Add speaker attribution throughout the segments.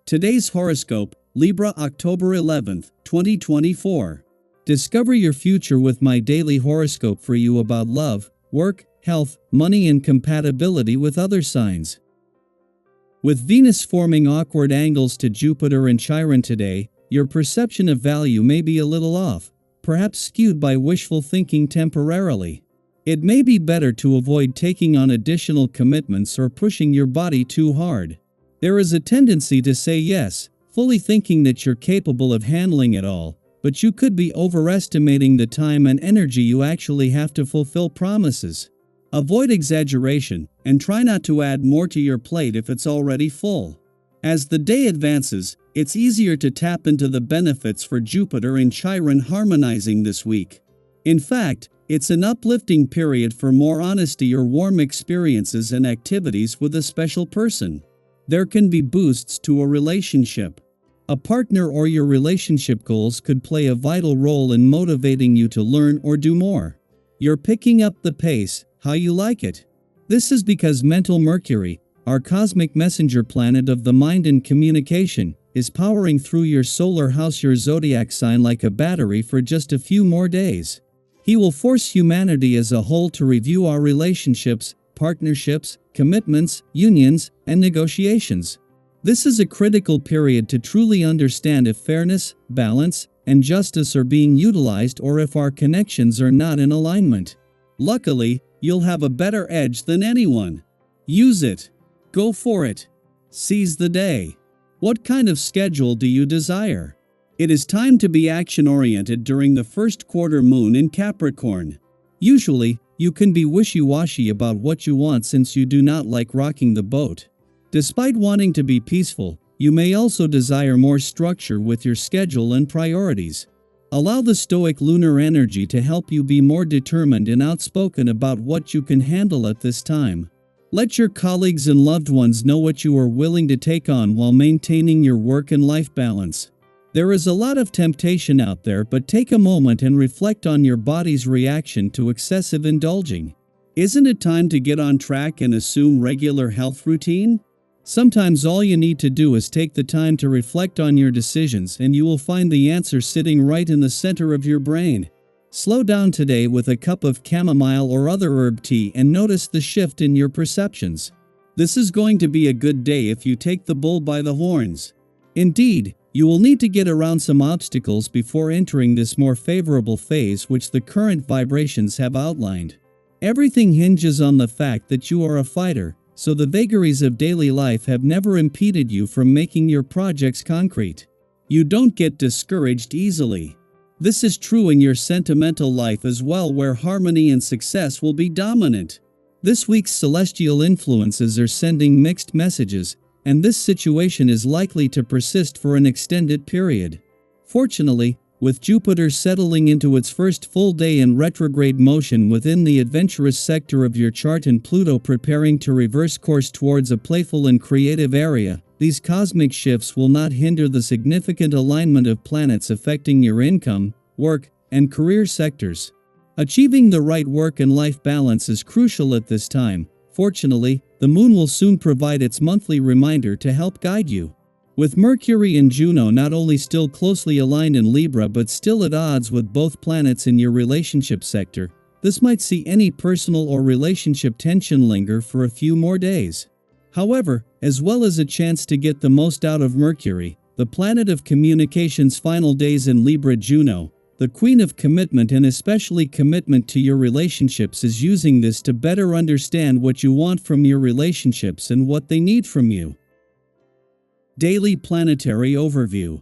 Speaker 1: Today's horoscope, Libra October 11th, 2024. Discover your future with my daily horoscope for you about love, work, health, money and compatibility with other signs. With Venus forming awkward angles to Jupiter and Chiron today, your perception of value may be a little off, perhaps skewed by wishful thinking temporarily. It may be better to avoid taking on additional commitments or pushing your body too hard. There is a tendency to say yes, fully thinking that you're capable of handling it all, but you could be overestimating the time and energy you actually have to fulfill promises. Avoid exaggeration, and try not to add more to your plate if it's already full. As the day advances, it's easier to tap into the benefits for Jupiter and Chiron harmonizing this week. In fact, it's an uplifting period for more honesty or warm experiences and activities with a special person. There can be boosts to a relationship. A partner or your relationship goals could play a vital role in motivating you to learn or do more. You're picking up the pace, how you like it. This is because mental Mercury, our cosmic messenger planet of the mind and communication, is powering through your solar house, your zodiac sign, like a battery for just a few more days. He will force humanity as a whole to review our relationships, partnerships, commitments, unions, and negotiations. This is a critical period to truly understand if fairness, balance, and justice are being utilized or if our connections are not in alignment. Luckily, you'll have a better edge than anyone. Use it. Go for it. Seize the day. What kind of schedule do you desire? It is time to be action-oriented during the first quarter moon in Capricorn. Usually, you can be wishy-washy about what you want since you do not like rocking the boat. Despite wanting to be peaceful, you may also desire more structure with your schedule and priorities. Allow the stoic lunar energy to help you be more determined and outspoken about what you can handle at this time. Let your colleagues and loved ones know what you are willing to take on while maintaining your work and life balance. There is a lot of temptation out there, but take a moment and reflect on your body's reaction to excessive indulging. Isn't it time to get on track and assume regular health routine? Sometimes all you need to do is take the time to reflect on your decisions and you will find the answer sitting right in the center of your brain. Slow down today with a cup of chamomile or other herb tea and notice the shift in your perceptions. This is going to be a good day if you take the bull by the horns. Indeed, you will need to get around some obstacles before entering this more favorable phase which the current vibrations have outlined. Everything hinges on the fact that you are a fighter, so the vagaries of daily life have never impeded you from making your projects concrete. You don't get discouraged easily. This is true in your sentimental life as well, where harmony and success will be dominant. This week's celestial influences are sending mixed messages, and this situation is likely to persist for an extended period. Fortunately, with Jupiter settling into its first full day in retrograde motion within the adventurous sector of your chart and Pluto preparing to reverse course towards a playful and creative area, these cosmic shifts will not hinder the significant alignment of planets affecting your income, work, and career sectors. Achieving the right work and life balance is crucial at this time. Fortunately, the moon will soon provide its monthly reminder to help guide you. With Mercury and Juno not only still closely aligned in Libra but still at odds with both planets in your relationship sector, this might see any personal or relationship tension linger for a few more days. However, as well as a chance to get the most out of Mercury, the planet of communication's final days in Libra, Juno, the queen of commitment and especially commitment to your relationships, is using this to better understand what you want from your relationships and what they need from you. Daily Planetary Overview.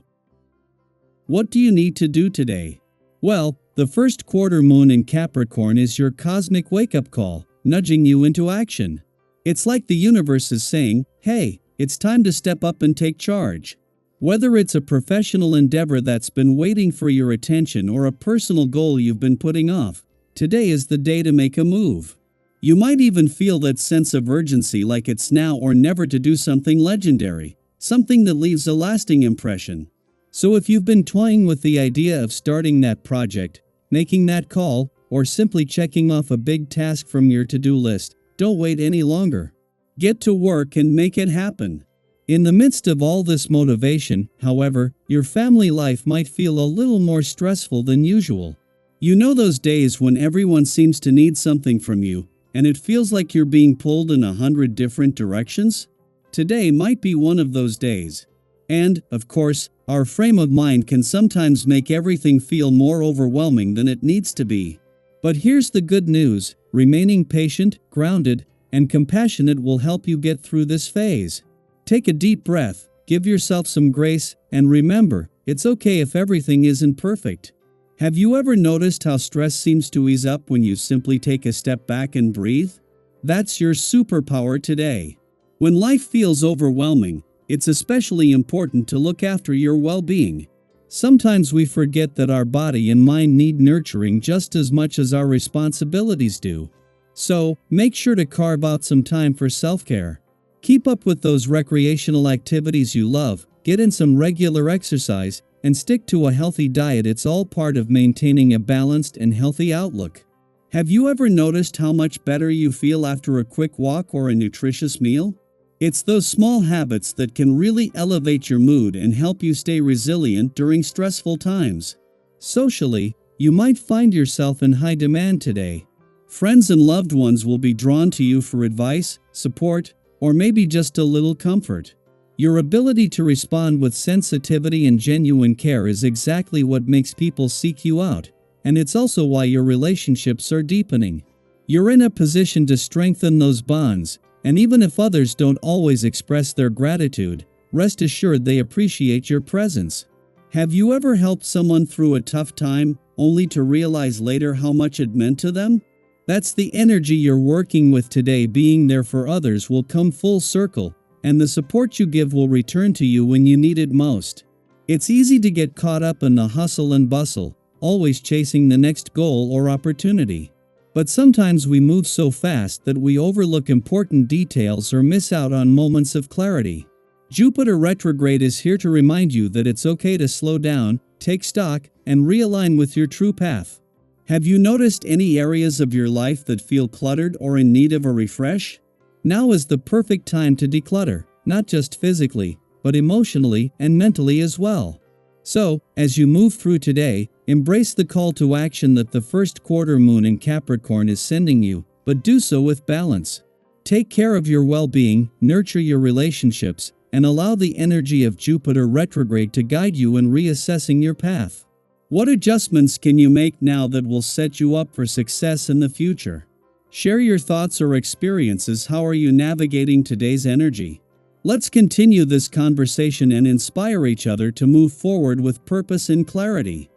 Speaker 1: What do you need to do today? Well, the first quarter moon in Capricorn is your cosmic wake-up call, nudging you into action. It's like the universe is saying, hey, it's time to step up and take charge. Whether it's a professional endeavor that's been waiting for your attention or a personal goal you've been putting off, today is the day to make a move. You might even feel that sense of urgency, like it's now or never to do something legendary, something that leaves a lasting impression. So if you've been toying with the idea of starting that project, making that call, or simply checking off a big task from your to-do list, don't wait any longer. Get to work and make it happen. In the midst of all this motivation, however, your family life might feel a little more stressful than usual. You know those days when everyone seems to need something from you, and it feels like you're being pulled in 100 different directions? Today might be one of those days. And, of course, our frame of mind can sometimes make everything feel more overwhelming than it needs to be. But here's the good news: remaining patient, grounded, and compassionate will help you get through this phase. Take a deep breath, give yourself some grace, and remember, it's okay if everything isn't perfect. Have you ever noticed how stress seems to ease up when you simply take a step back and breathe? That's your superpower today. When life feels overwhelming, it's especially important to look after your well-being. Sometimes we forget that our body and mind need nurturing just as much as our responsibilities do. So, make sure to carve out some time for self-care. Keep up with those recreational activities you love, get in some regular exercise, and stick to a healthy diet. It's all part of maintaining a balanced and healthy outlook. Have you ever noticed how much better you feel after a quick walk or a nutritious meal? It's those small habits that can really elevate your mood and help you stay resilient during stressful times. Socially, you might find yourself in high demand today. Friends and loved ones will be drawn to you for advice, support, or maybe just a little comfort. Your ability to respond with sensitivity and genuine care is exactly what makes people seek you out, and it's also why your relationships are deepening. You're in a position to strengthen those bonds, and even if others don't always express their gratitude, rest assured they appreciate your presence. Have you ever helped someone through a tough time, only to realize later how much it meant to them? That's the energy you're working with today. Being there for others will come full circle, and the support you give will return to you when you need it most. It's easy to get caught up in the hustle and bustle, always chasing the next goal or opportunity. But sometimes we move so fast that we overlook important details or miss out on moments of clarity. Jupiter retrograde is here to remind you that it's okay to slow down, take stock, and realign with your true path. Have you noticed any areas of your life that feel cluttered or in need of a refresh? Now is the perfect time to declutter, not just physically, but emotionally and mentally as well. So, as you move through today, embrace the call to action that the first quarter moon in Capricorn is sending you, but do so with balance. Take care of your well-being, nurture your relationships, and allow the energy of Jupiter retrograde to guide you in reassessing your path. What adjustments can you make now that will set you up for success in the future? Share your thoughts or experiences. How are you navigating today's energy? Let's continue this conversation and inspire each other to move forward with purpose and clarity.